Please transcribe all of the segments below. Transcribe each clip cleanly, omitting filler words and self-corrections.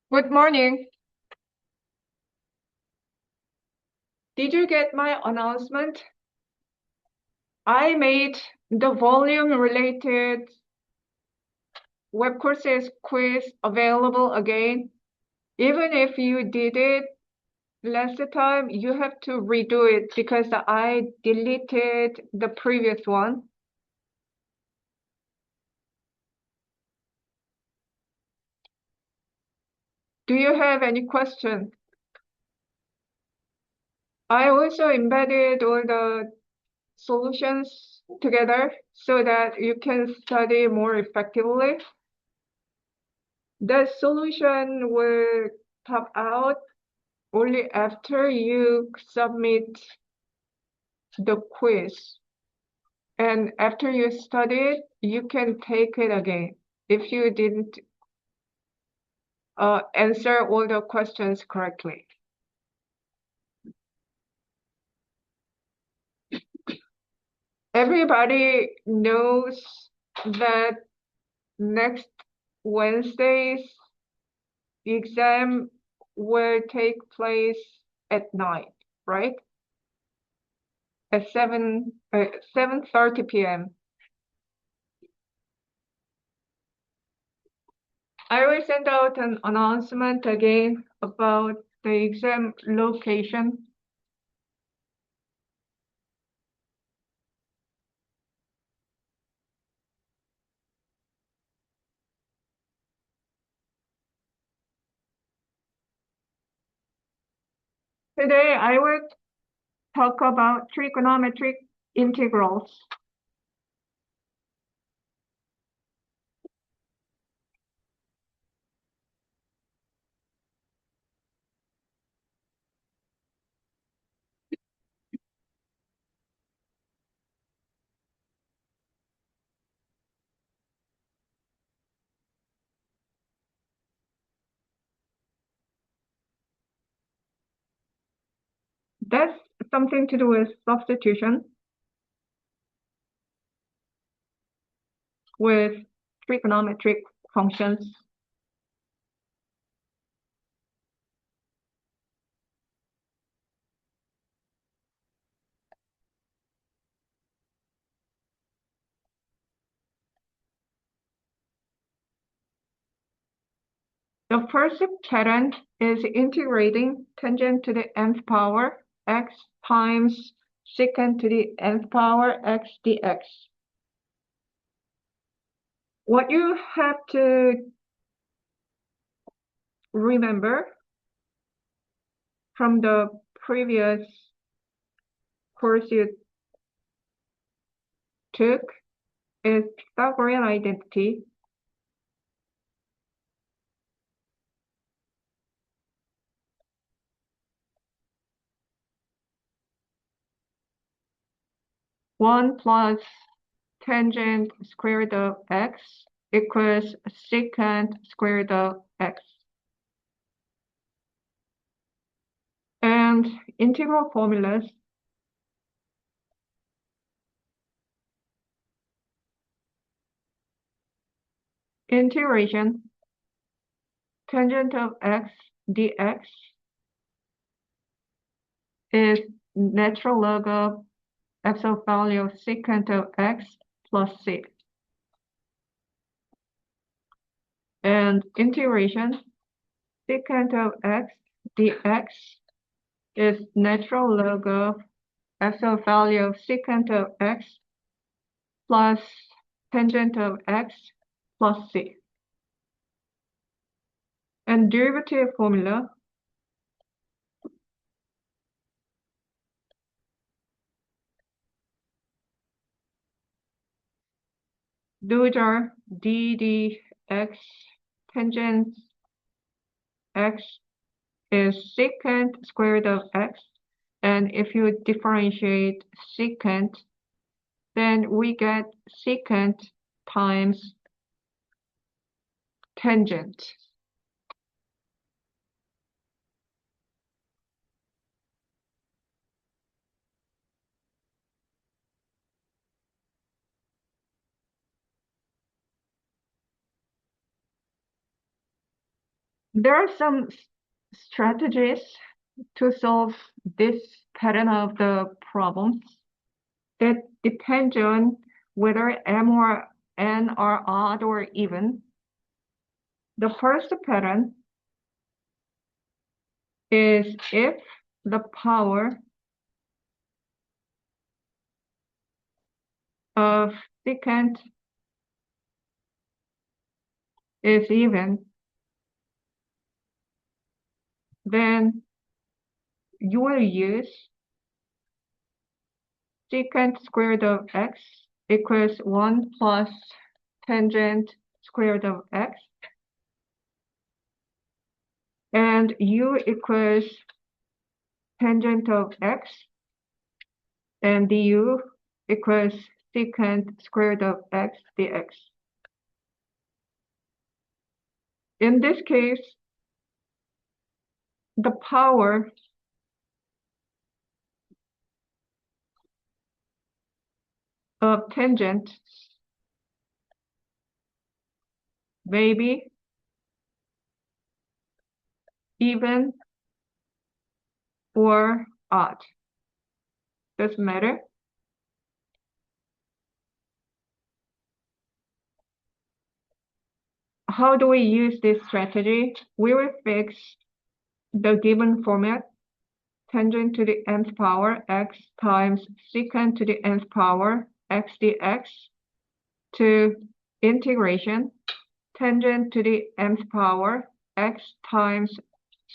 Good morning. Did you get my announcement? I made the volume related web courses quiz available again. Even if you did it last time, you have to redo it because I deleted the previous one. Do you have any question? I also embedded all the solutions together so that you can study more effectively. The solution will pop out only after you submit the quiz. And after you study it, you can take it again if you didn't answer all the questions correctly. Everybody knows that next Wednesday's exam will take place at night, right? At 7:30 p.m. I will send out an announcement again about the exam location. Today, I will talk about trigonometric integrals. That's something to do with substitution with trigonometric functions. The first pattern is integrating tangent to the nth power x times secant to the nth power x dx. What you have to remember from the previous course you took is Pythagorean identity. One plus tangent square root of x equals secant square root of x. And integral formulas. Integration tangent of x dx is natural log of absolute value of secant of x plus c. And integration secant of x dx is natural log of absolute value of secant of x plus tangent of x plus c. And derivative formula. Those are d dx tangent x is secant square root of x. And if you differentiate secant, then we get secant times tangent. There are some strategies to solve this pattern of the problems that depends on whether M or N are odd or even. The first pattern is if the power of secant is even, then you will use secant squared of x equals 1 plus tangent squared of x, and u equals tangent of x, and du equals secant squared of x dx. In this case, the power of tangent may be even or odd. Doesn't matter. How do we use this strategy? We will fix the given format, tangent to the nth power x times secant to the nth power x dx, to integration tangent to the nth power x times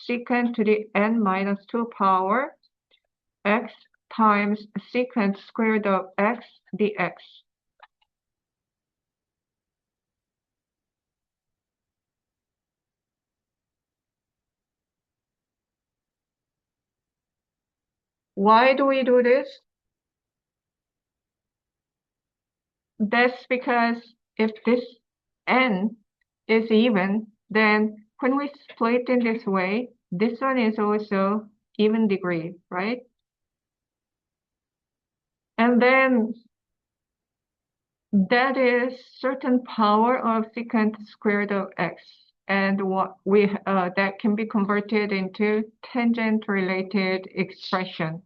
secant to the n minus 2 power x times secant squared of x dx. Why do we do this? That's because if this n is even, then when we split in this way, this one is also even degree, right? And then that is certain power of secant squared of x, and what we that can be converted into tangent related expression.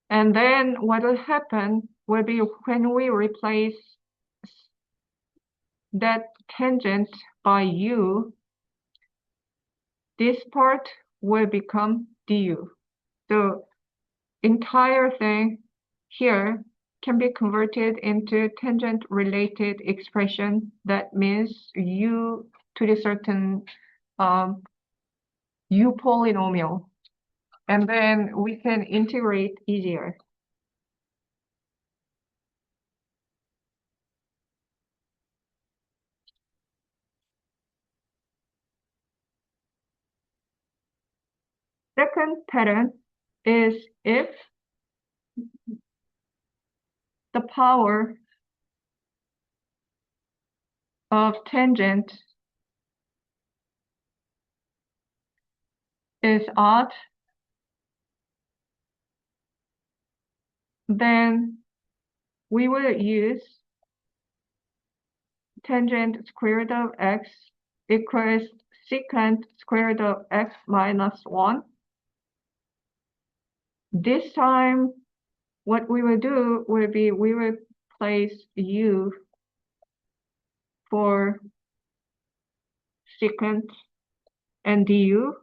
And then what will happen will be when we replace that tangent by u, this part will become du. So entire thing here can be converted into tangent related expression. That means u to the certain u polynomial. And then we can integrate easier. Second pattern is if the power of tangent is odd, then we will use tangent squared of x equals secant squared of x minus 1. This time, what we will do will be we will place u for secant, and du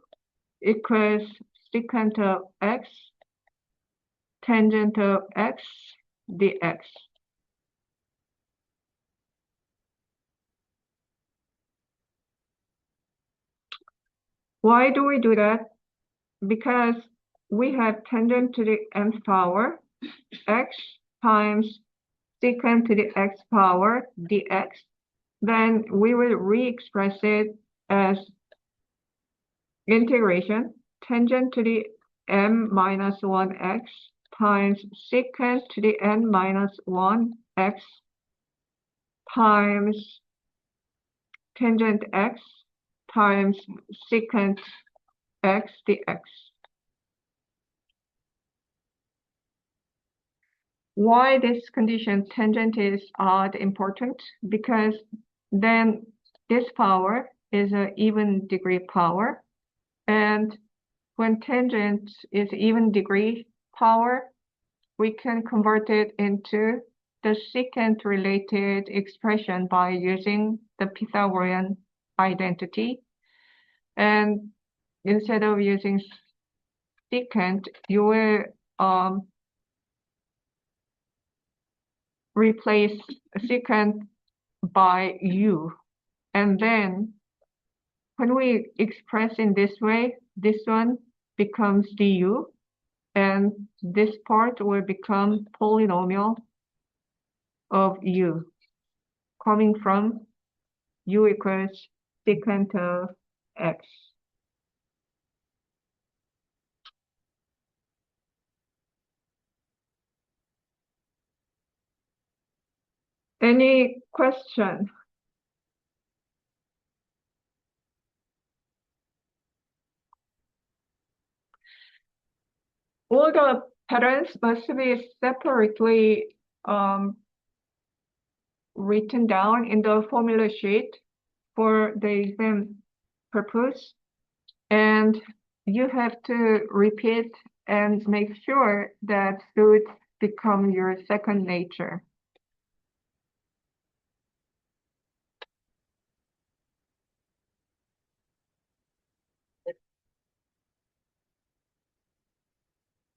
equals secant of x tangent of x dx. Why do we do that? Because we have tangent to the nth power x times secant to the x power dx. Then we will re-express it as integration tangent to the m minus 1x times secant to the n minus 1x times tangent x times secant x dx. Why this condition tangent is odd important? Because then this power is an even degree power. And when tangent is even degree power, we can convert it into the secant related expression by using the Pythagorean identity. And instead of using secant, you will replace secant by u. And then when we express in this way, this one becomes du, and this part will become polynomial of u, coming from u equals secant of x. Any question? All the patterns must be separately written down in the formula sheet for the exam purpose, and you have to repeat and make sure that it become your second nature.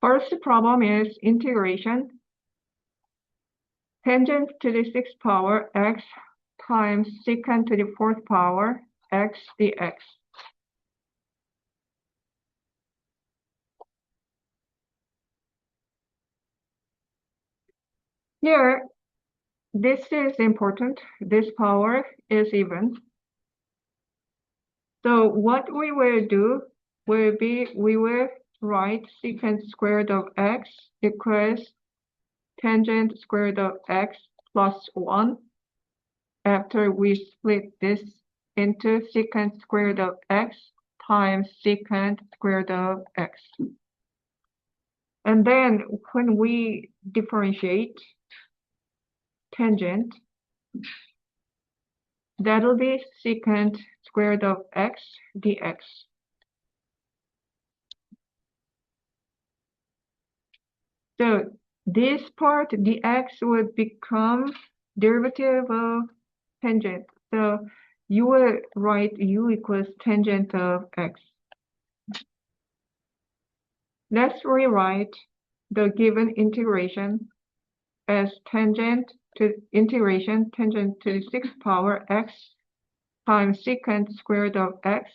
First problem is integration. Tangent to the sixth power x times secant to the fourth power x dx. Here, this is important. This power is even. So what we will do will be, we will write secant squared of x equals tangent squared of x plus 1 after we split this into secant squared of x times secant squared of x. And then when we differentiate tangent, that'll be secant squared of x dx. So this part, dx, would become derivative of tangent. So you will write u equals tangent of x. Let's rewrite the given integration as tangent to integration tangent to the sixth power x times secant squared of x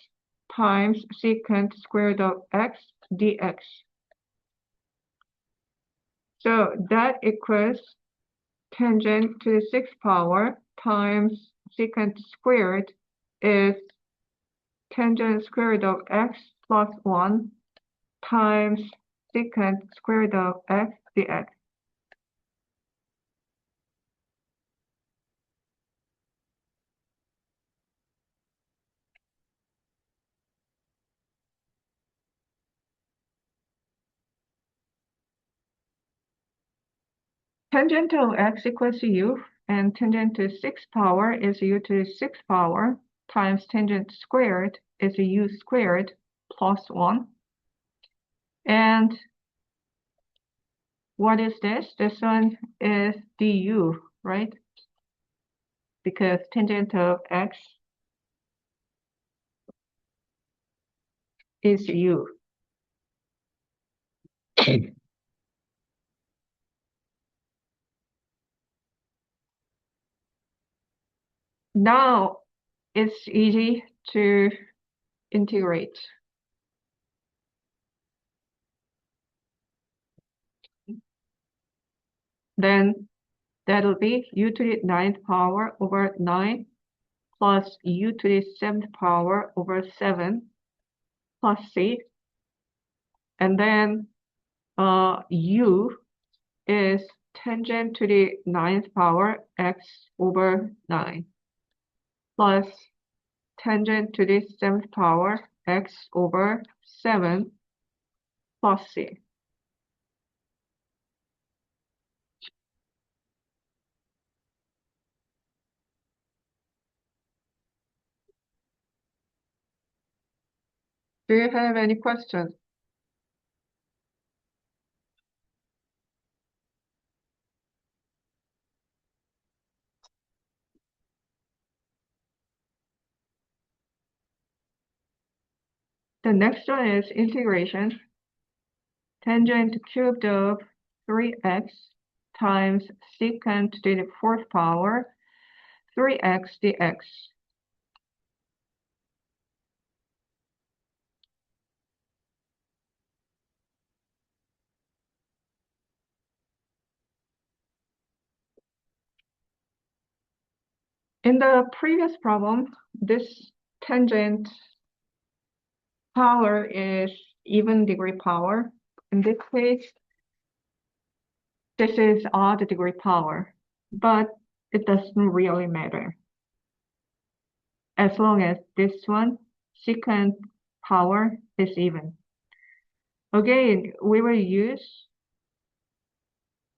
times secant squared of x dx. So that equals tangent to the sixth power times secant squared is tangent squared of x plus 1 times secant squared of x dx. Tangent of x equals to u, and tangent to sixth power is u to the sixth power times tangent squared is u squared plus 1. And what is this? This one is du, right? Because tangent of x is u. Now it's easy to integrate. Then that'll be u to the ninth power over 9 plus u to the seventh power over 7 plus c. And then u is tangent to the ninth power x over 9 plus tangent to the seventh power x over 7 plus c. Do you have any questions? The next one is integration. Tangent cubed of 3x times secant to the fourth power 3x dx. In the previous problem, this tangent power is even degree power. In this case, this is odd degree power, but it doesn't really matter. As long as this one, secant power, is even. Again, we will use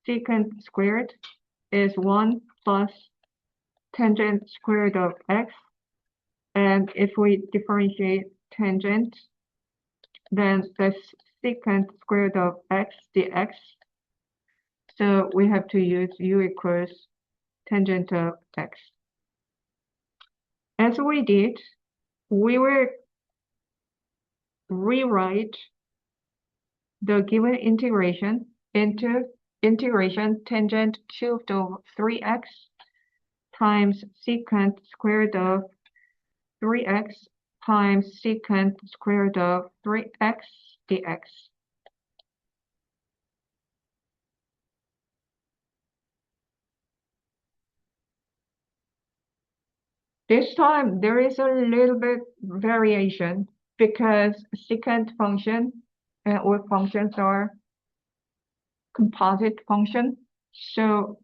secant squared is 1 plus tangent squared of x. And if we differentiate tangent, then that's secant squared of x dx. So we have to use u equals tangent of x. As we did, we will rewrite the given integration into integration tangent cubed of 3x times secant squared of 3x times secant squared of 3x dx. This time there is a little bit variation because secant function or functions are composite function. So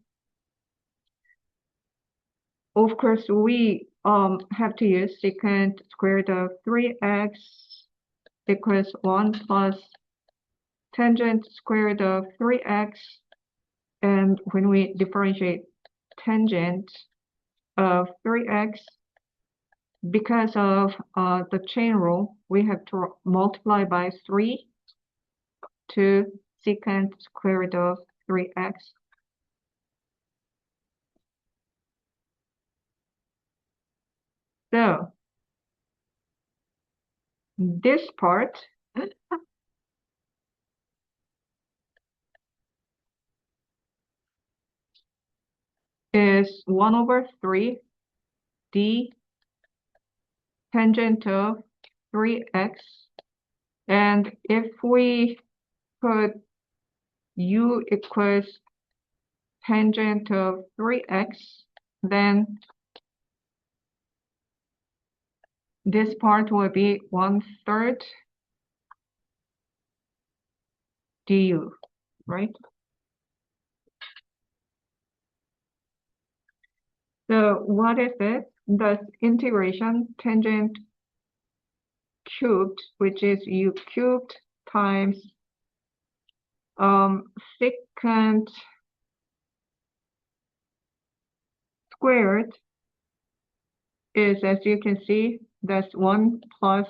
of course we have to use secant squared of 3x equals 1 plus tangent squared of 3x, and when we differentiate tangent of 3x, because of the chain rule, we have to multiply by 3 to secant squared of 3x. So this part is 1 over 3 d tangent of 3x. And if we put u equals tangent of 3x, then this part will be 1/3 du, right? So what is it? The integration tangent cubed, which is u cubed times secant squared is, as you can see, that's 1 plus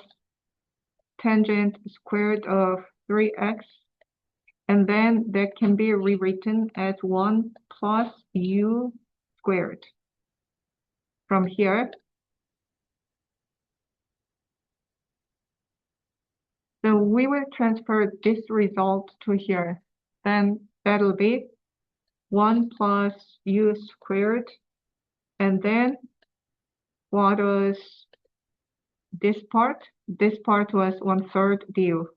tangent squared of 3x. And then that can be rewritten as 1 plus u squared. From here, so we will transfer this result to here. Then that'll be 1 plus u squared. And then what was this part? This part was 1/3 du.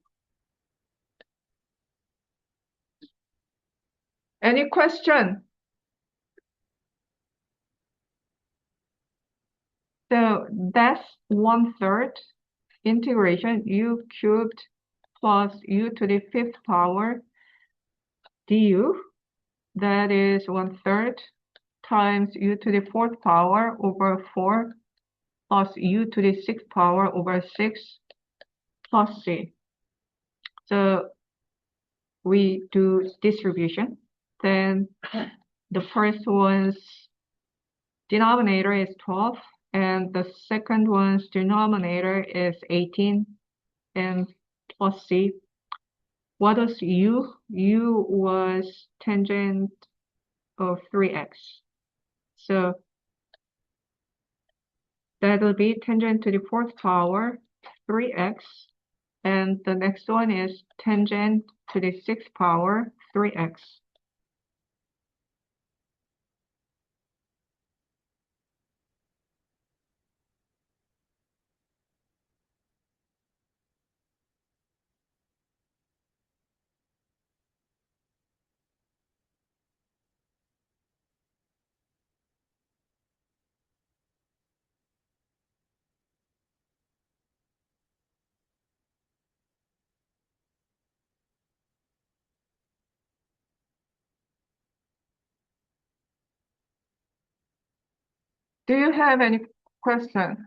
Any question? So that's 1/3 integration u cubed plus u to the 5th power du. That is 1/3 times u to the 4th power over 4 plus u to the 6th power over 6 plus c. So we do distribution. Then the first one's denominator is 12, and the second one's denominator is 18. and plus c. What was u? U was tangent of 3x. So that will be tangent to the fourth power, 3x. And the next one is tangent to the sixth power, 3x. Do you have any question?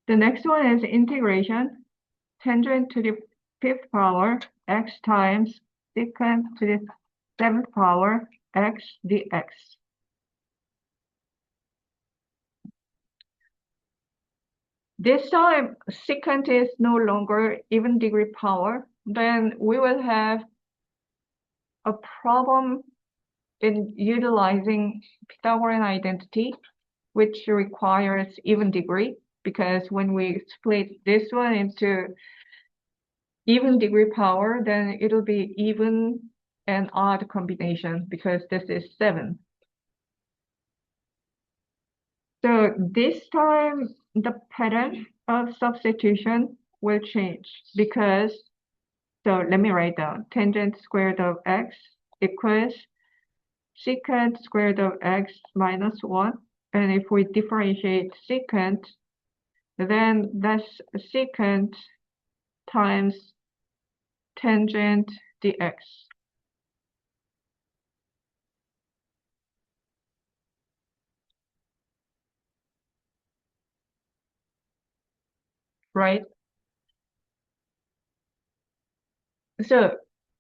The next one is integration. Tangent to the fifth power, x times secant to the seventh power, x dx. This time, secant is no longer even degree power. Then we will have a problem in utilizing Pythagorean identity, which requires even degree, because when we split this one into even degree power, then it'll be even and odd combination, because this is 7. So this time, the pattern of substitution will change, because, so let me write down, tangent squared of x equals secant squared of x minus 1. And if we differentiate secant, then that's secant times tangent dx. Right? So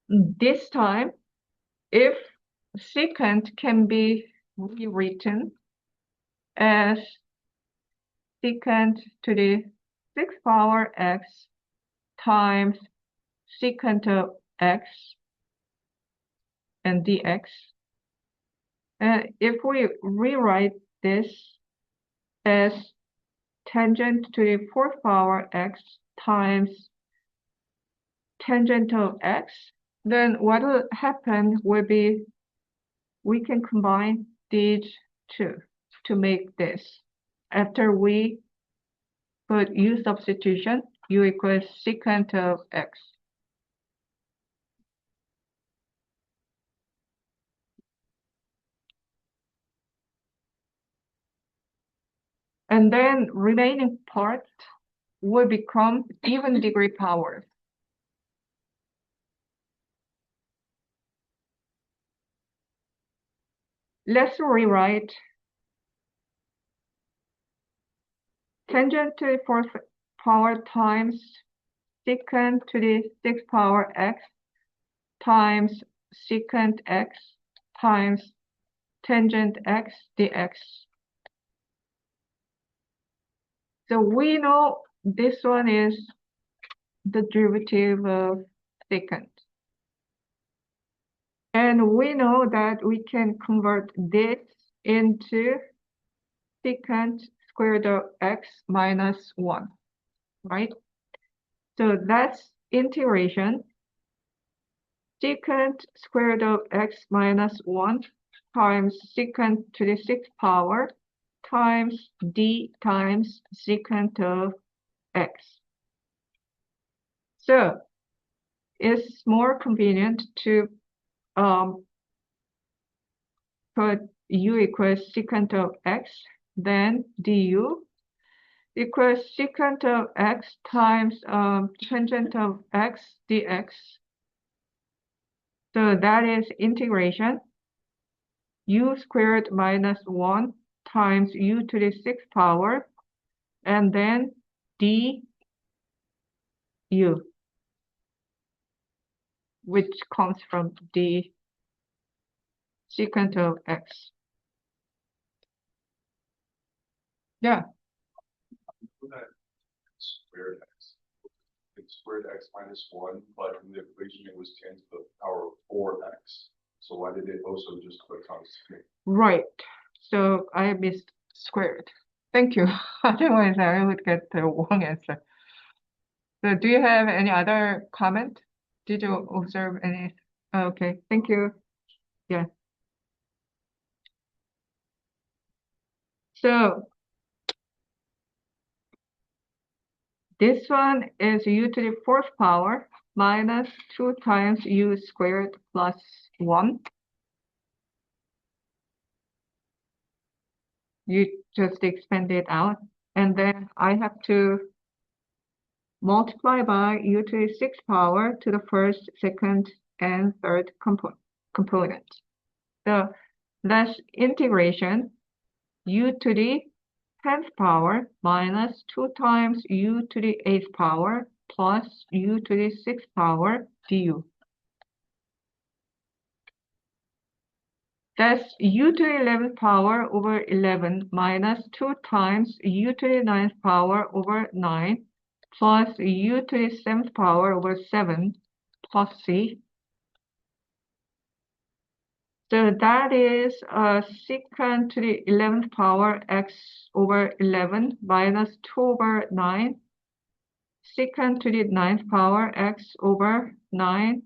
this time, if secant can be rewritten as secant to the sixth power x times secant of x and dx. And if we rewrite this as tangent to the fourth power x times tangent of x, then what will happen will be we can combine these two to make this. After we put u substitution, u equals secant of x. And then remaining part will become even degree powers. Let's rewrite tangent to the fourth power times secant to the sixth power x times secant x times tangent x dx. So we know this one is the derivative of secant. And we know that we can convert this into secant squared of x minus 1, right? So that's integration. Secant squared of x minus 1 times secant to the sixth power times d times secant of x. So it's more convenient to put u equals secant of x, then du equals secant of x times tangent of x dx. So that is integration u squared minus 1 times u to the sixth power, and then du, which comes from the secant of x. Yeah, For that squared x, it's squared x minus 1, but in the equation it was 10 to the power of 4x. So why did it also just click on screen? right. So I missed squared. Thank you. Otherwise, I would get the wrong answer. So do you have any other comment? Did you observe any? Okay, thank you. Yeah. So this one is u to the fourth power minus 2 times u squared plus 1. You just expand it out. And then I have to multiply by u to the sixth power to the first, second, and third component. So that's integration u to the 10th power minus 2 times u to the 8th power plus u to the 6th power du. That's u to the 11th power over 11 minus 2 times u to the 9th power over 9 plus u to the 7th power over 7 plus c. So that is secant to the 11th power x over 11 minus 2 over 9 secant to the 9th power x over 9.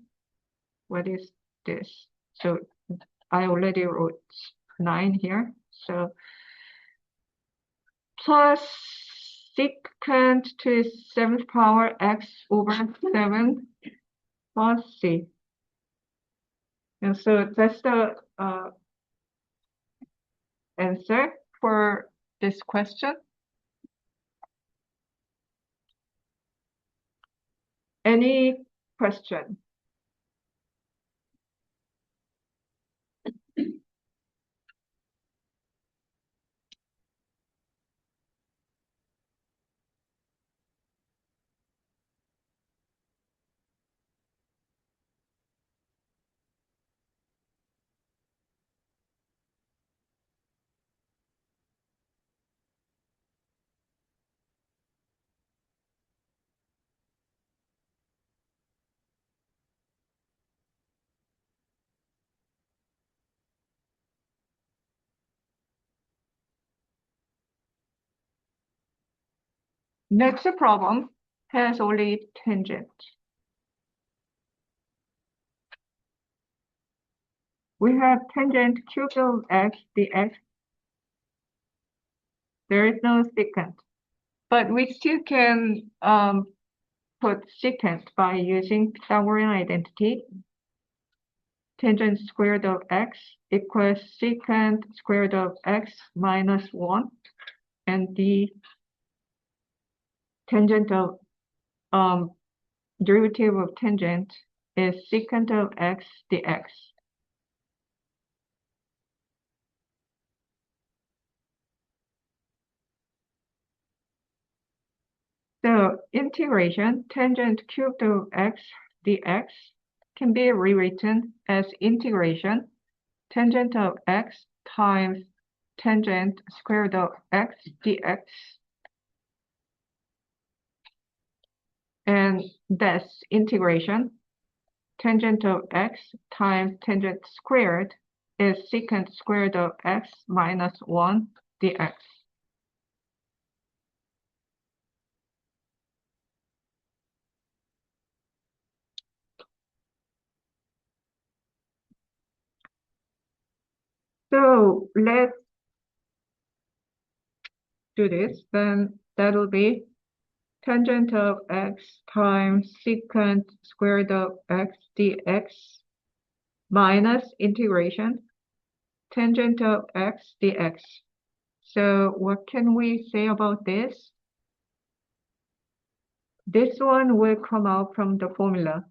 What is this? So I already wrote 9 here. So plus secant to the 7th power x over 7 plus c. And so that's the answer for this question. Any question? Next problem has only tangent. We have tangent cube of x dx. There is no secant, but we still can put secant by using Pythagorean identity. Tangent squared of x equals secant squared of x minus 1, and the tangent of derivative of tangent is secant of x dx. So integration tangent cubed of x dx can be rewritten as integration tangent of x times tangent square root of x dx. And that's integration tangent of x times tangent squared is secant square root of x minus 1 dx. So let's do this. Then that'll be tangent of x times secant square root of x dx minus integration tangent of x dx. So what can we say about this? This one will come out from the formula.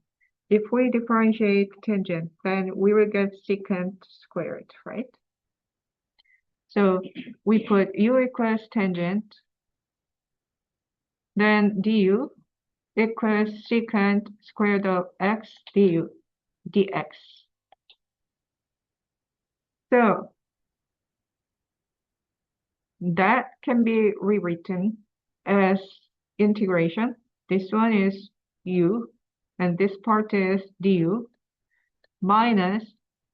If we differentiate tangent, then we will get secant squared, right? So we put u equals tangent, then du equals secant square root of x du dx. So that can be rewritten as integration. This one is u, and this part is du, minus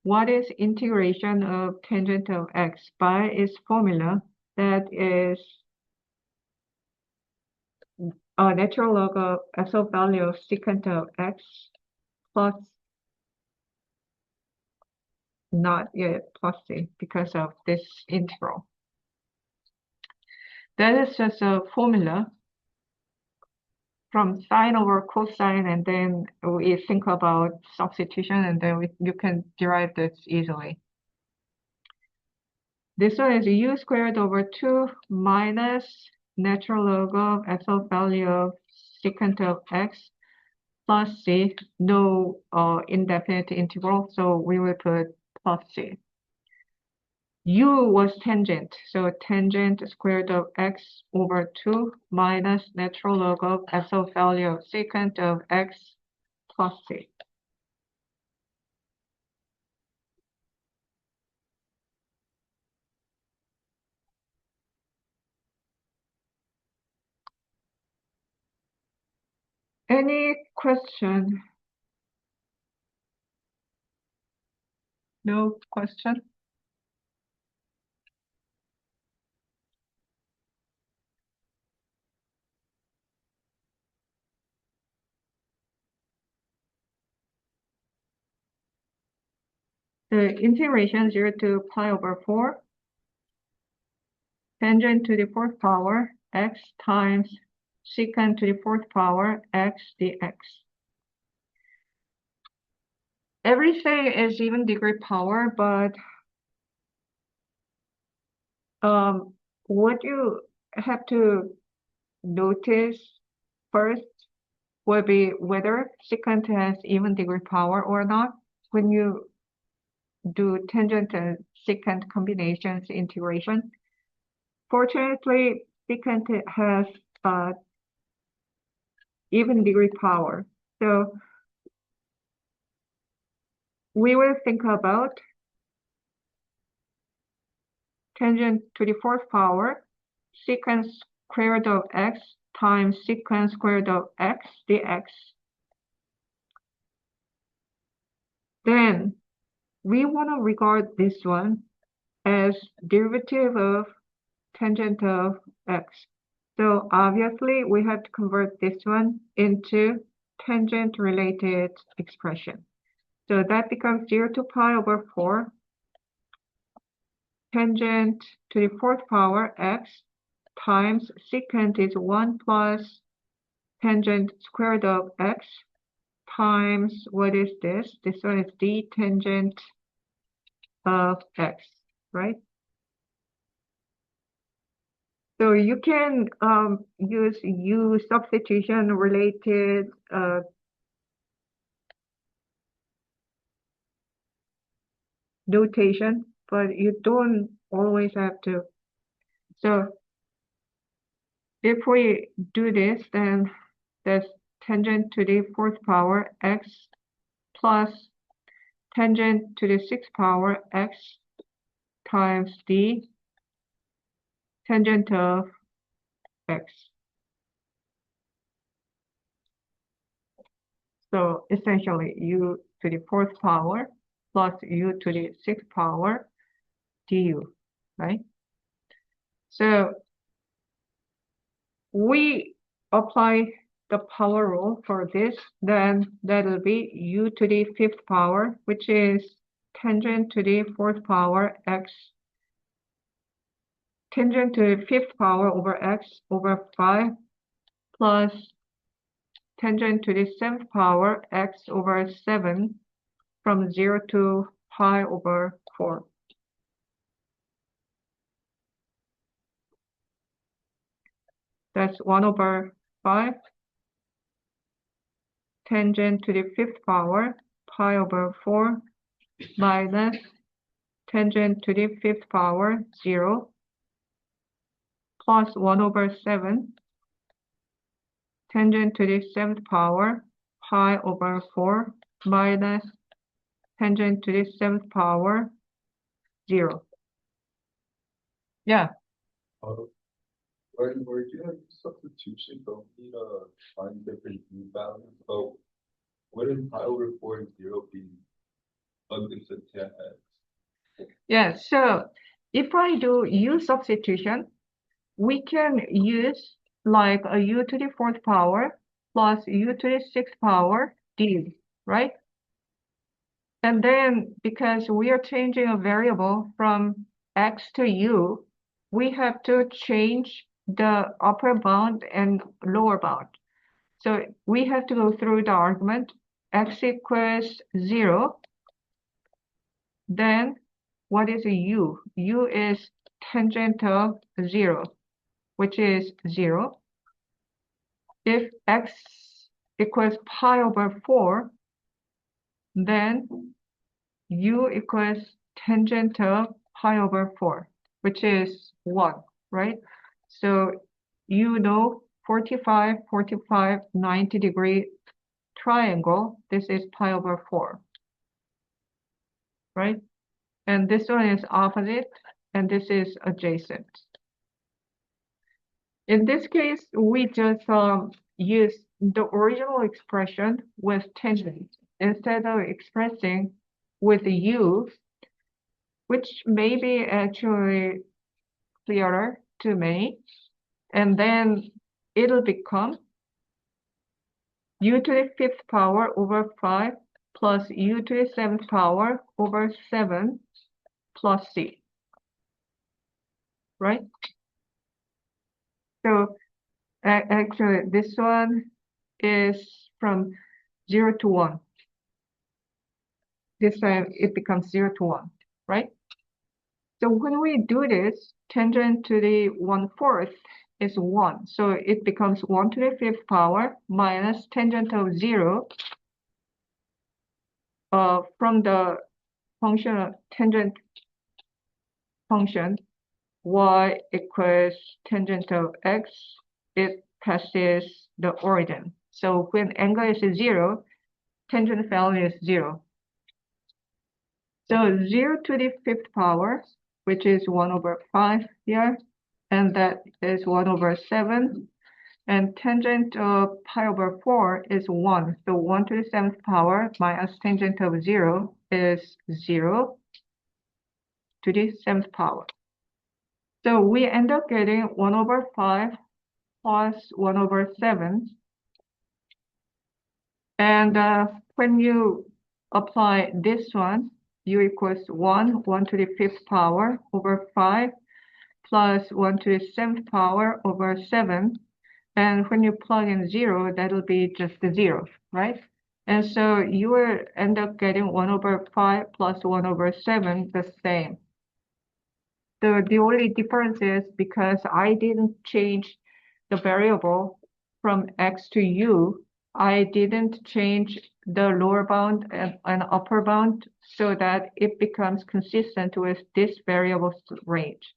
what is integration of tangent of x by its formula, that is a natural log of absolute value of secant of x plus, not yet plus c because of this integral. That is just a formula from sine over cosine, and then we think about substitution, and then you can derive this easily. This one is u squared over 2 minus natural log of absolute value of secant of x plus c, no indefinite integral, so we will put plus c. U was tangent, so tangent squared of x over 2 minus natural log of absolute value of secant of x plus c. Any question? No question? The integration 0 to pi over 4 tangent to the fourth power x times secant to the fourth power x dx. Everything is even degree power, but what you have to notice first will be whether secant has even degree power or not when you do tangent and secant combinations integration. Fortunately, secant has even degree power. So we will think about tangent to the fourth power secant squared of x times secant squared of x dx. Then we want to regard this one as derivative of tangent of x. So obviously we have to convert this one into tangent related expression. So that becomes 0 to pi over 4 tangent to the fourth power x times secant is 1 plus tangent squared of x times, what is this? This one is d tangent of x, right? So you can use u substitution related notation, but you don't always have to. So if we do this, then that's tangent to the fourth power x plus tangent to the sixth power x times d tangent of x. So essentially u to the fourth power plus u to the sixth power du, right? So we apply the power rule for this, then that will be u to the fifth power, which is tangent to the fourth power x, tangent to the fifth power over x over 5 plus tangent to the seventh power x over 7 from 0 to pi over 4. That's 1 over 5 tangent to the fifth power pi over 4 minus tangent to the fifth power 0 plus 1 over 7 tangent to the seventh power pi over 4 minus tangent to the seventh power 0. Yeah, When we're doing substitution, don't we find different U values? So wouldn't pi over 4 and 0 be plugged into 10x? Yeah, so if I do U substitution, we can use like a U to the fourth power plus U to the sixth power d, right? And then because we are changing a variable from x to u, we have to change the upper bound and lower bound. So we have to go through the argument x equals 0. Then what is a u? U is tangent of 0, which is 0. If x equals pi over 4, then u equals tangent of pi over 4, which is 1, right? So you know 45, 45, 90-degree triangle, this is pi over 4, right? And this one is opposite, and this is adjacent. In this case, we just use the original expression with tangent instead of expressing with u, which may be actually clearer to me. And then it'll become u to the fifth power over 5 plus u to the seventh power over 7 plus c, right? So actually, this one is from 0 to 1. This time it becomes 0 to 1, right? So when we do this, tangent to the 1/4 is 1. So it becomes 1 to the fifth power minus tangent of 0 from the function tangent function y equals tangent of x, it passes the origin. So when angle is 0, tangent value is 0. So 0 to the fifth power, which is 1 over 5 here, and that is 1 over 7. And tangent of pi over 4 is 1. So 1 to the seventh power minus tangent of 0 is 0 to the seventh power. So we end up getting 1 over 5 plus 1 over 7. And when you apply this one, u equals 1, 1 to the fifth power over 5 plus 1 to the seventh power over 7. And when you plug in 0, that'll be just the 0, right? And so you will end up getting 1 over 5 plus 1 over 7 the same. The only difference is because I didn't change the variable from x to u, I didn't change the lower bound and upper bound so that it becomes consistent with this variable's range.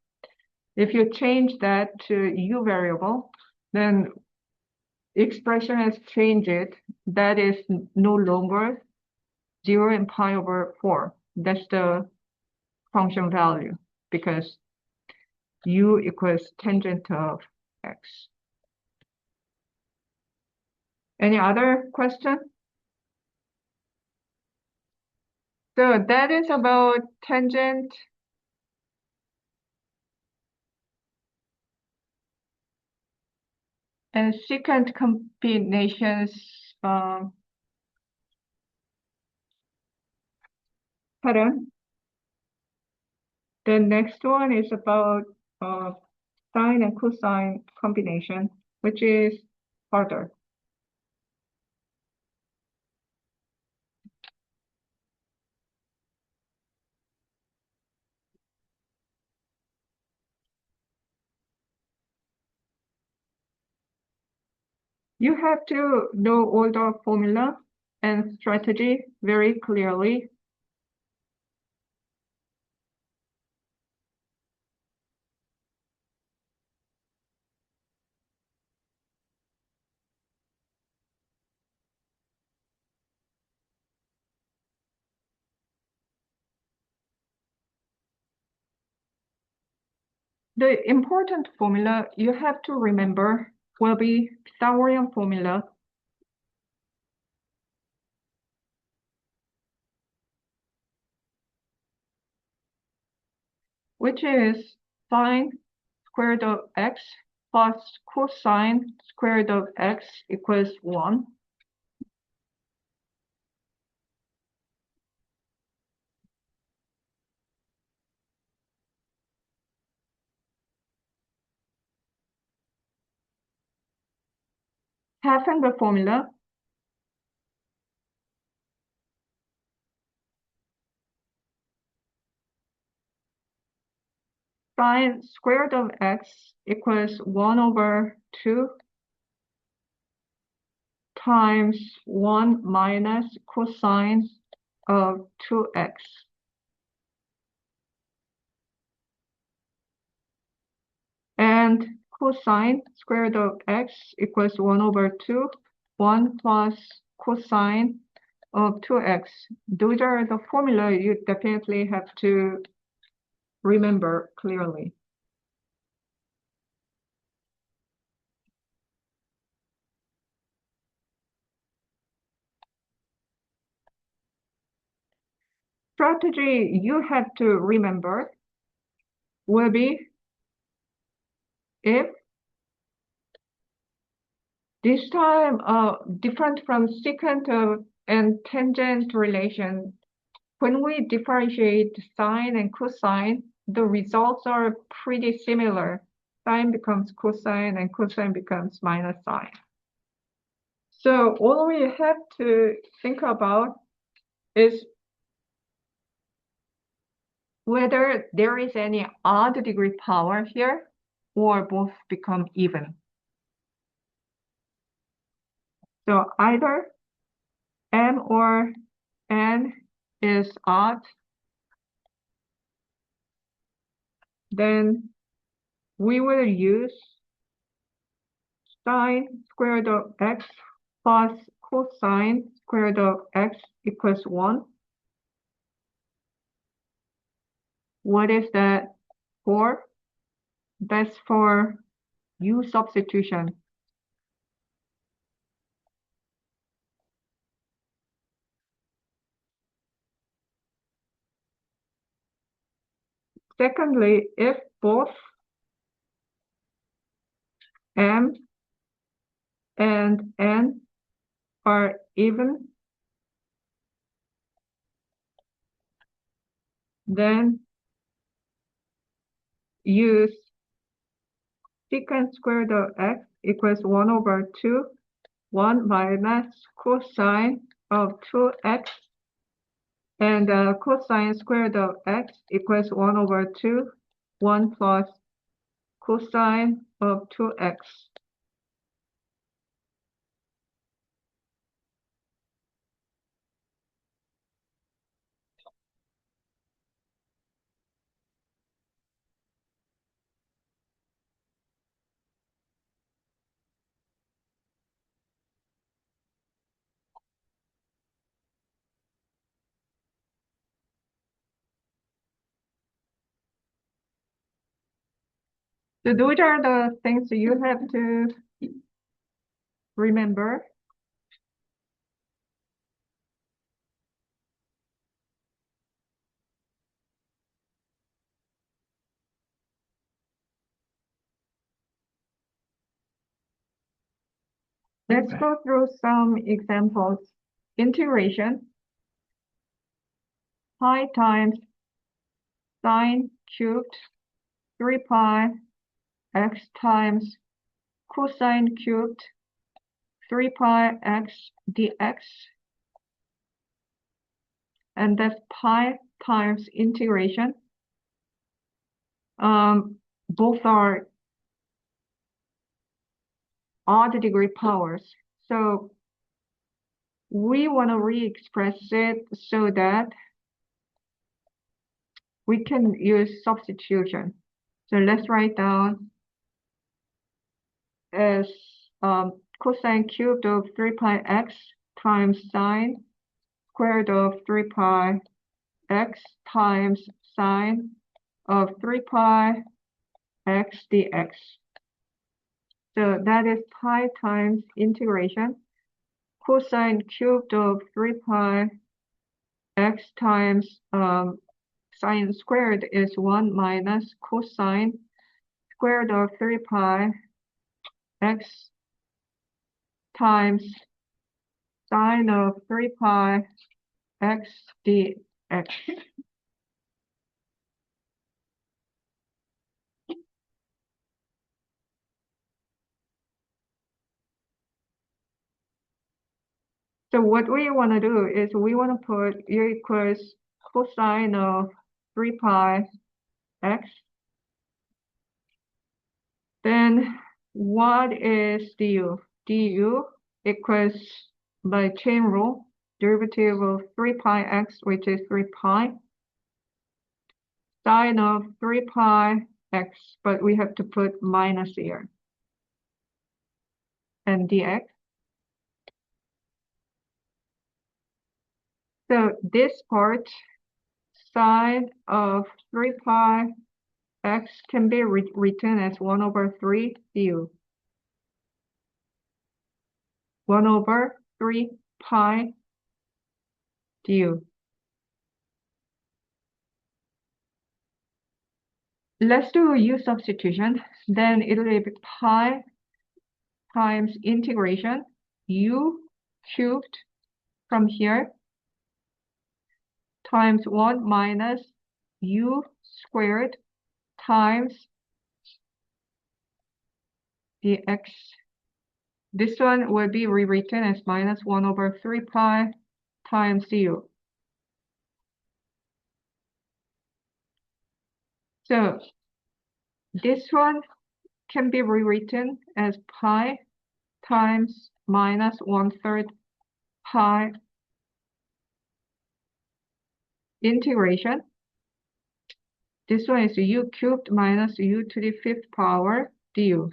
If you change that to u variable, then expression has changed. That is no longer 0 and pi over 4. That's the function value because u equals tangent of x. Any other question? So that is about tangent and secant combinations pattern. The next one is about sine and cosine combination, which is harder. You have to know all the formula and strategy very clearly. The important formula you have to remember will be Pythagorean formula, which is sine square root of x plus cosine square root of x equals 1. Having the formula, sine square root of x equals 1 over 2 times 1 minus cosine of 2x. And cosine square root of x equals 1 over 2, 1 plus cosine of 2x. Those are the formula you definitely have to remember clearly. Strategy you have to remember will be if this time different from secant and tangent relation, when we differentiate sine and cosine, the results are pretty similar. Sine becomes cosine and cosine becomes minus sine. So all we have to think about is whether there is any odd degree power here or both become even. So either m or n is odd, then we will use sine square root of x plus cosine square root of x equals 1. What is that for? That's for u substitution. Secondly, if both m and n are even, then use secant square root of x equals 1 over 2, 1 minus cosine of 2x, and cosine square root of x equals 1 over 2, 1 plus cosine of 2x. So those are the things you have to remember. Let's go through some examples. Integration, pi times sine cubed 3 pi x times cosine cubed 3 pi x dx, and that's pi times integration. Both are odd degree powers. So we want to re-express it so that we can use substitution. So let's write down as cosine cubed of 3 pi x times sine square root of 3 pi x times sine of 3 pi x dx. So that is pi times integration cosine cubed of 3 pi x times sine squared is 1 minus cosine squared of 3 pi x times sine of 3 pi x dx. So what we want to do is we want to put u equals cosine of 3 pi x. Then what is du? Du equals, by chain rule, derivative of 3 pi x, which is 3 pi, sine of 3 pi x, but we have to put minus here, and dx. So this part, sine of 3 pi x can be written as 1 over 3 du. 1 over 3 pi du. Let's do a u substitution. Then it'll be pi times integration u cubed from here times 1 minus u squared times dx. This one will be rewritten as minus 1 over 3 pi times du. So this one can be rewritten as pi times minus 1/3 pi integration. This one is u cubed minus u to the 5th power du.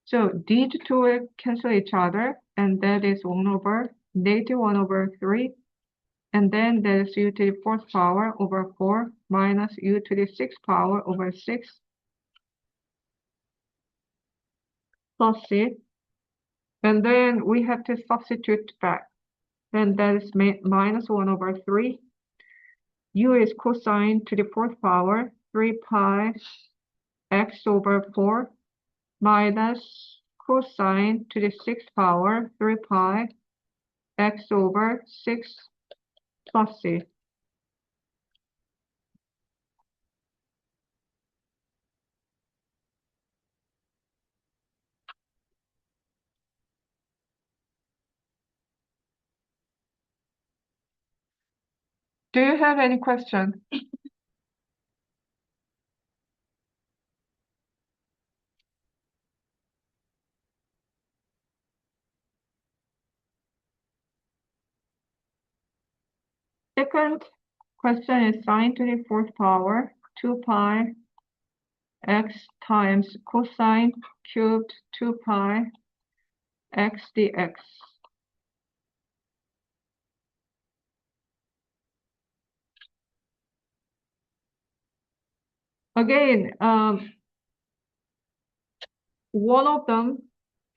So these two will cancel each other, and that is 1 over negative 1 over 3. And then that is u to the 4th power over 4 minus u to the 6th power over 6 plus c. And then we have to substitute back. And that is minus 1 over 3. U is cosine to the 4th power, 3 pi x over 4 minus cosine to the 6th power, 3 pi x over 6 plus c. Do you have any question? Second question is sine to the 4th power, 2 pi x times cosine cubed 2 pi x dx. Again, one of them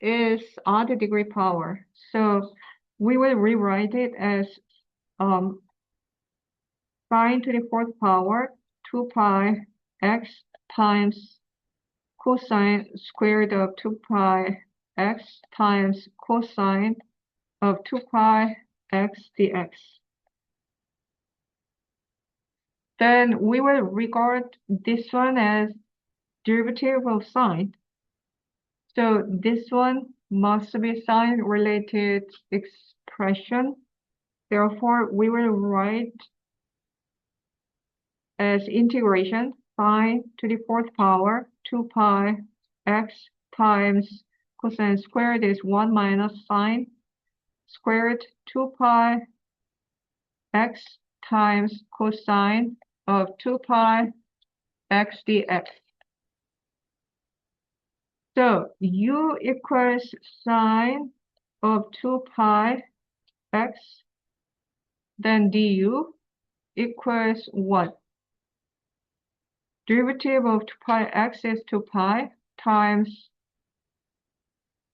is odd degree power. So we will rewrite it as sine to the 4th power, 2 pi x times cosine squared of 2 pi x times cosine of 2 pi x dx. Then we will regard this one as derivative of sine. So this one must be sine-related expression. Therefore, we will write as integration sine to the 4th power, 2 pi x times cosine squared is 1 minus sine squared 2 pi x times cosine of 2 pi x dx. So u equals sine of 2 pi x, then du equals what? derivative of 2 pi x is 2 pi times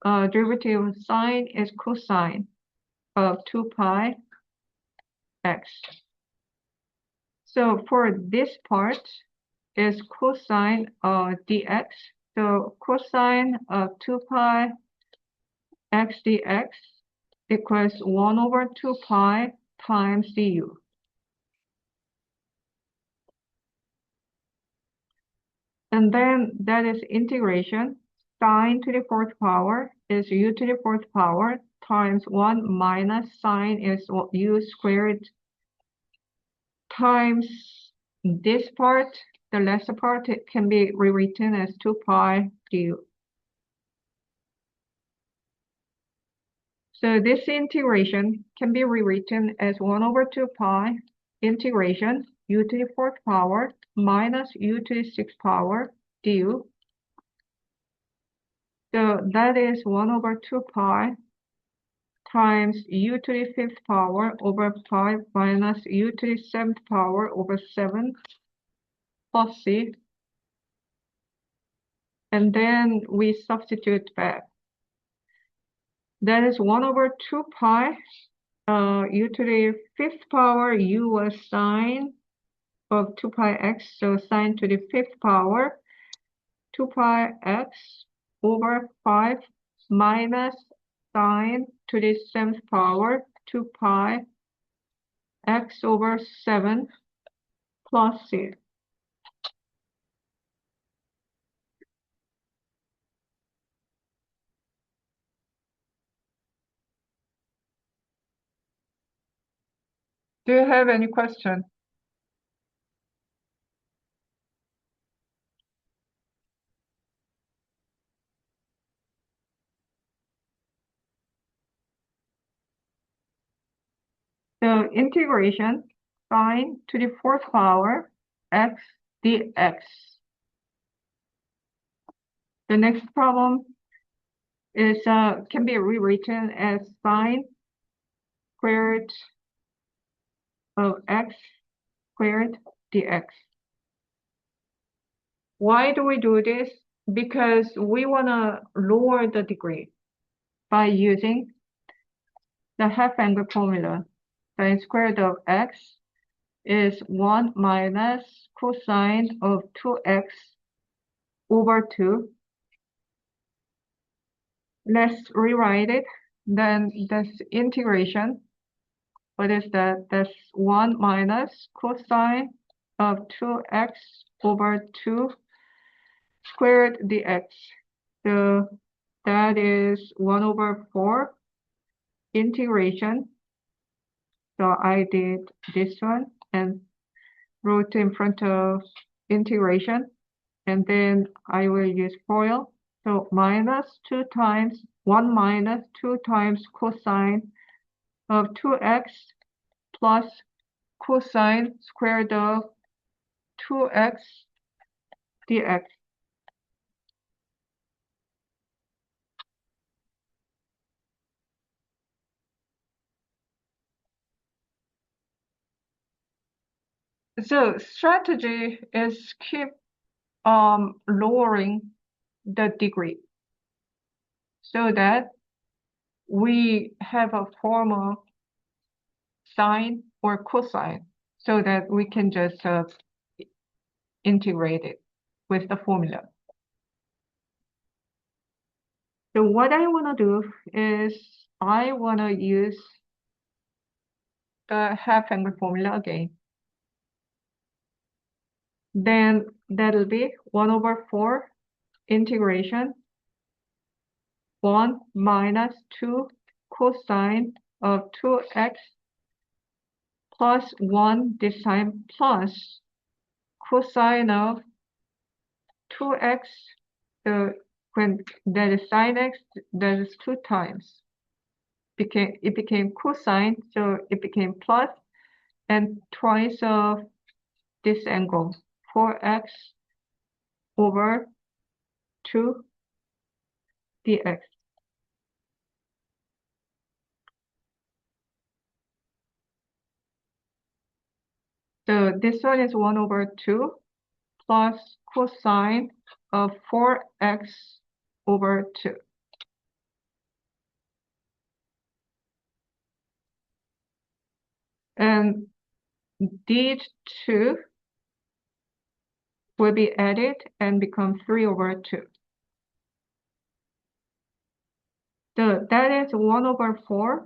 derivative of sine is cosine of 2 pi x. So for this part is cosine dx. So cosine of 2 pi x dx equals 1 over 2 pi times du. And then that is integration. Sine to the fourth power is u to the fourth power times 1 minus sine is u squared times this part, the lesser part, it can be rewritten as 2 pi du. So this integration can be rewritten as 1 over 2 pi integration u to the fourth power minus u to the sixth power du. So that is 1 over 2 pi times u to the fifth power over 5 minus u to the seventh power over 7 plus c. And then we substitute back. That is 1 over 2 pi u to the fifth power. U was sine of 2 pi x, so sine to the fifth power 2 pi x over 5 minus sine to the seventh power 2 pi x over 7 plus c. Do you have any question? So integration sine to the fourth power x dx. The next problem is can be rewritten as sine squared of x squared dx. Why do we do this? Because we want to lower the degree by using the half angle formula. Sine squared of x is 1 minus cosine of 2x over 2. Let's rewrite it. Then this integration, what is that? That's 1 minus cosine of 2x over 2 squared dx. So that is 1 over 4 integration. So I did this one and wrote in front of integration. And then I will use FOIL. So minus 2 times 1 minus 2 times cosine of 2x plus cosine squared of 2x dx. So strategy is keep lowering the degree so that we have a form of sine or cosine so that we can just integrate it with the formula. So what I want to do is I want to use the half angle formula again. Then that'll be 1 over 4 integration 1 minus 2 cosine of 2x plus 1 this time plus cosine of 2x. So when that is sine x, that is 2 times. It became cosine, so it became plus and twice of this angle, 4x over 2 dx. So this one is 1 over 2 plus cosine of 4x over 2. And these two will be added and become 3 over 2. So that is 1 over 4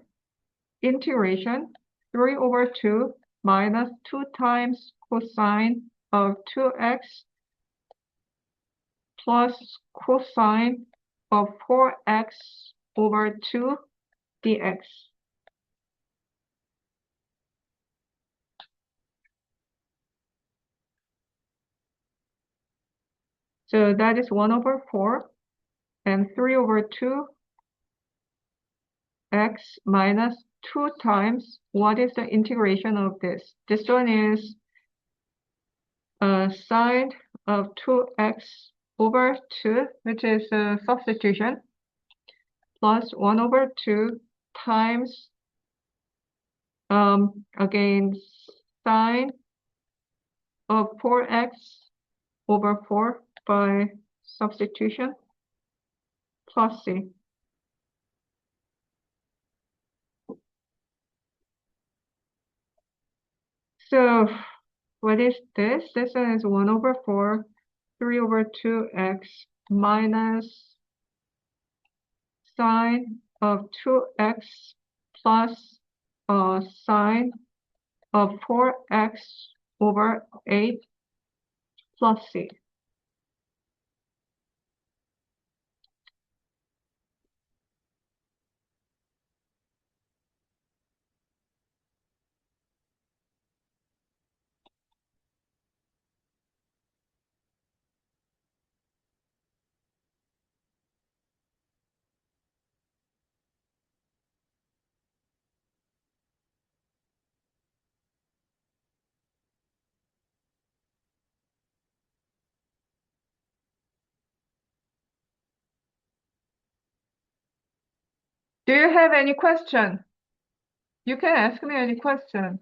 integration 3 over 2 minus 2 times cosine of 2x plus cosine of 4x over 2 dx. So that is 1 over 4 and 3 over 2 x minus 2 times, what is the integration of this? This one is sine of 2x over 2, which is a substitution, plus 1 over 2 times, again, sine of 4x over 4 by substitution, plus c. So what is this? This one is 1 over 4, 3 over 2x minus sine of 2x plus sine of 4x over 8 plus c. Do you have any question? You can ask me any question.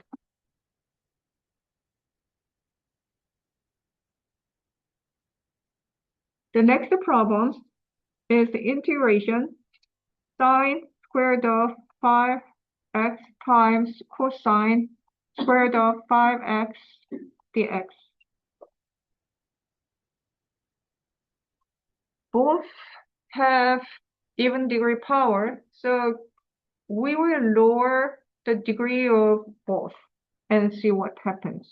The next problem is the integration sine squared of 5x times cosine squared of 5x dx. Both have even degree power, so we will lower the degree of both and see what happens.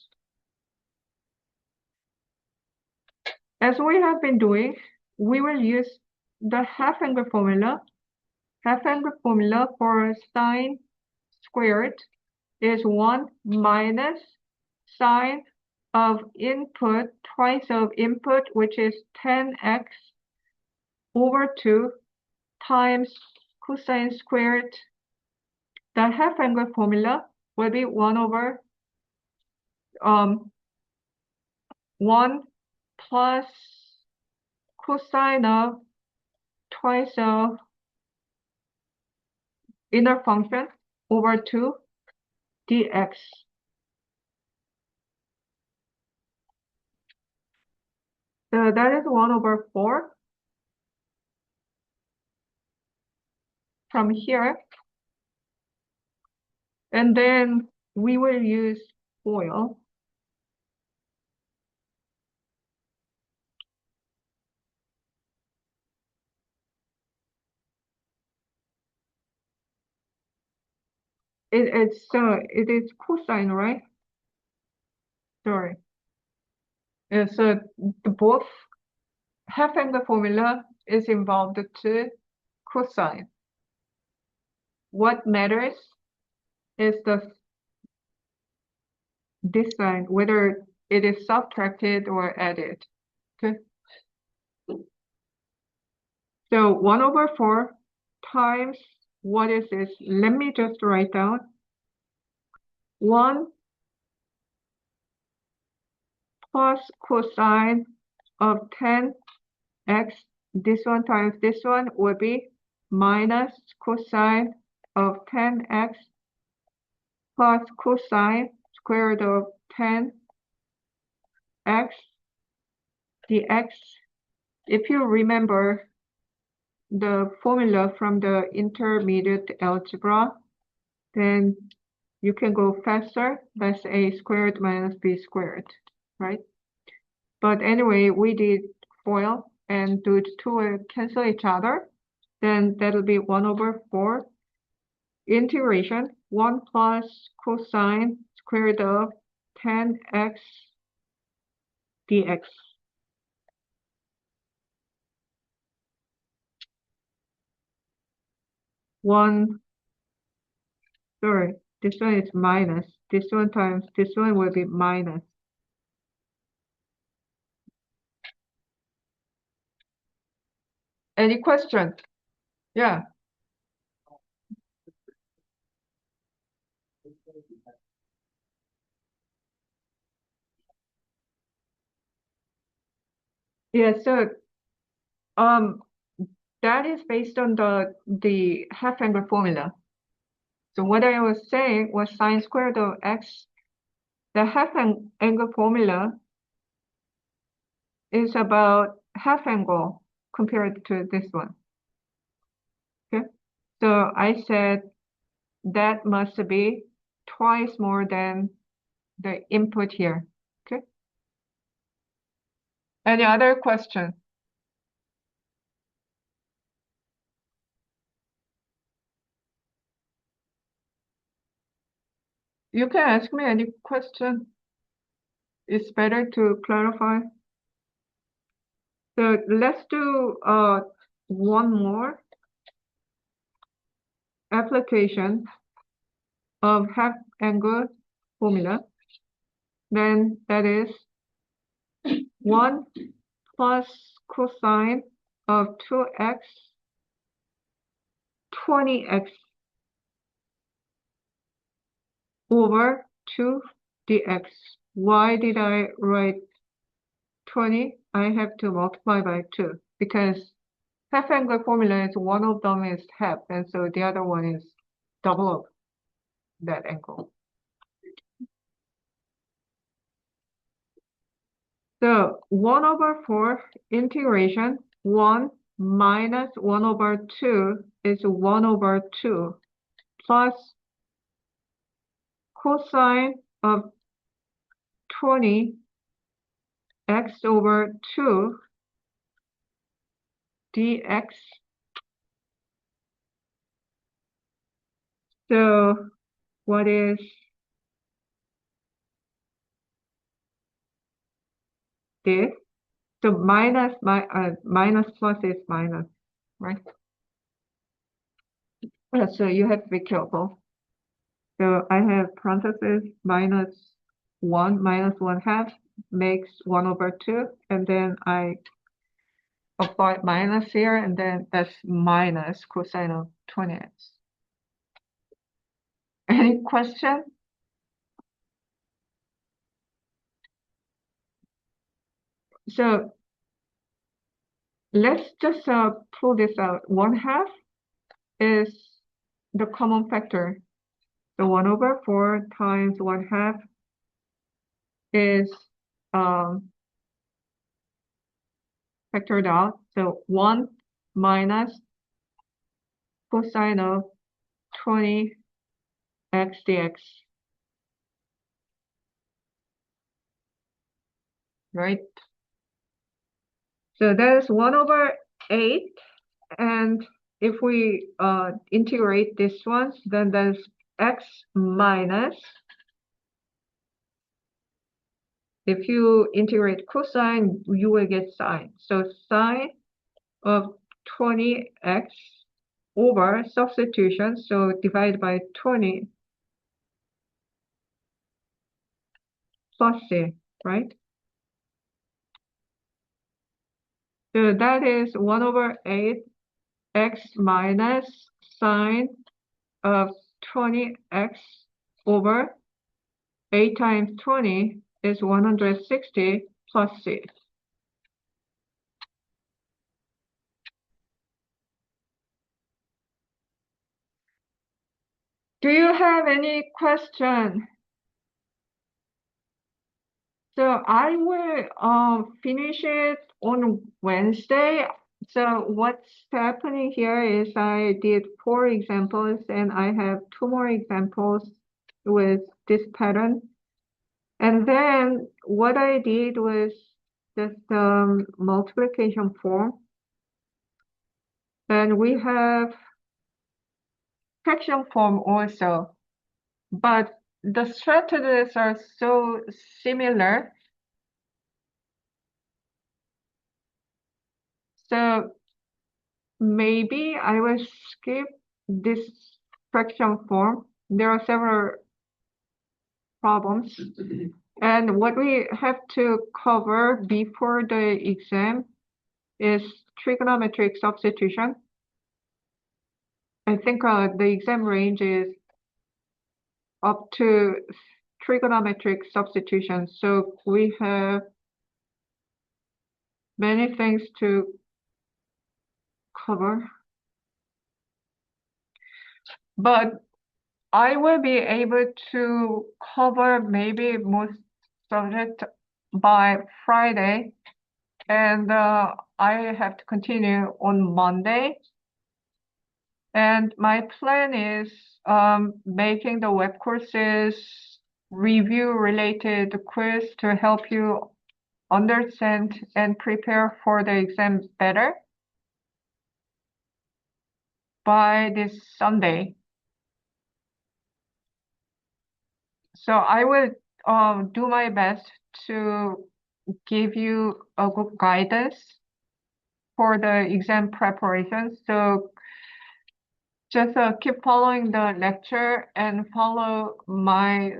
As we have been doing, we will use the half-angle formula. Half-angle formula for sine squared is 1 minus sine of input twice of input, which is 10x over 2 times cosine squared. The half-angle formula will be 1 over 1 plus cosine of twice of inner function over 2 dx. So that is 1 over 4 from here. And then we will use FOIL. It is cosine, right? Sorry. So both half-angle formula is involved to cosine. What matters is this sign, whether it is subtracted or added. Okay. So 1 over 4 times, what is this? Let me just write down. 1 plus cosine of 10x, this one times this one would be minus cosine of 10x plus cosine square root of 10x dx, if you remember the formula from the intermediate algebra, then you can go faster. That's a squared minus b squared, right? But anyway, we did FOIL, and those two will cancel each other. Then that'll be 1/4 integration 1 plus cosine squared of 10x dx. Sorry, this one is minus. This one times this one will be minus. Any question? Yeah. Yeah, so that is based on the half angle formula. So what I was saying was sine squared of x. The half angle formula is about half angle compared to this one. Okay, so I said that must be twice more than the input here. Okay. Any other question? You can ask me any question. It's better to clarify. So let's do one more application of half angle formula. Then that is 1 plus cosine of 2x 20x over 2 dx. Why did I write 20? I have to multiply by 2 because half angle formula is one of them is half, and so the other one is double of that angle. So 1/4 integration 1 minus 1/2 is 1/2 plus cosine of 20 x over 2 dx. So what is this? So minus plus is minus, right? So you have to be careful. So I have parentheses -1 minus 1/2 makes 1/2, and then I apply minus here, and then that's minus cosine of 20x. Any question? So let's just pull this out. 1/2 is the common factor. So 1/4 times 1/2 is factored out. So 1 minus cosine of 20x dx. Right? So that is 1/8. And if we integrate this one, then that's x minus, if you integrate cosine, you will get sine. So sine of 20x over substitution, so divide by 20 plus c, right? So that is 1/8 x minus sine of 20x over 8 times 20 is 160 plus c. Do you have any question? So I will finish it on Wednesday. So what's happening here is I did 4 examples and I have 2 more examples with this pattern. And then what I did was just multiplication form. And we have fraction form also. But the strategies are so similar. So maybe I will skip this fraction form. There are several problems. And what we have to cover before the exam is trigonometric substitution. I think the exam range is up to trigonometric substitution. So we have many things to cover. But I will be able to cover maybe most subject by Friday, and I have to continue on Monday. And my plan is making the web courses review related quiz to help you understand and prepare for the exam better by this Sunday. So I will do my best to give you a good guidance for the exam preparation. So just keep following the lecture and follow my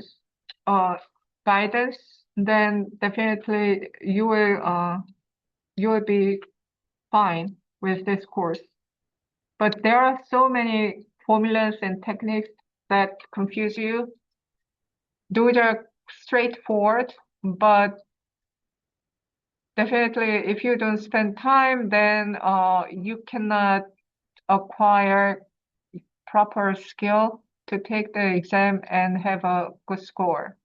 guidance. Then definitely you will be fine with this course. But there are so many formulas and techniques that confuse you. Those are straightforward, but definitely if you don't spend time, then you cannot acquire proper skill to take the exam and have a good score.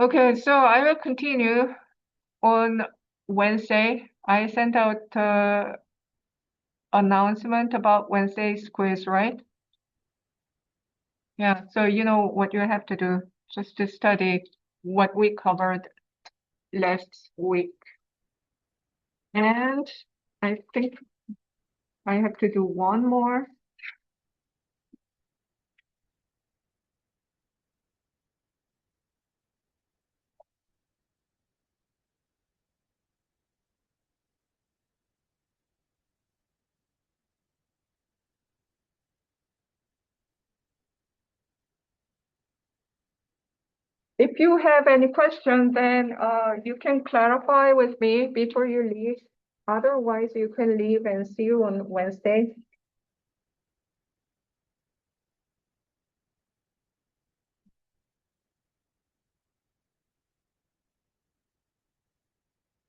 Okay, so I will continue on Wednesday. I sent out the announcement about Wednesday's quiz, right? Yeah, so you know what you have to do, just to study what we covered last week. And I think I have to do one more. If you have any questions, then you can clarify with me before you leave. Otherwise, you can leave and see you on Wednesday.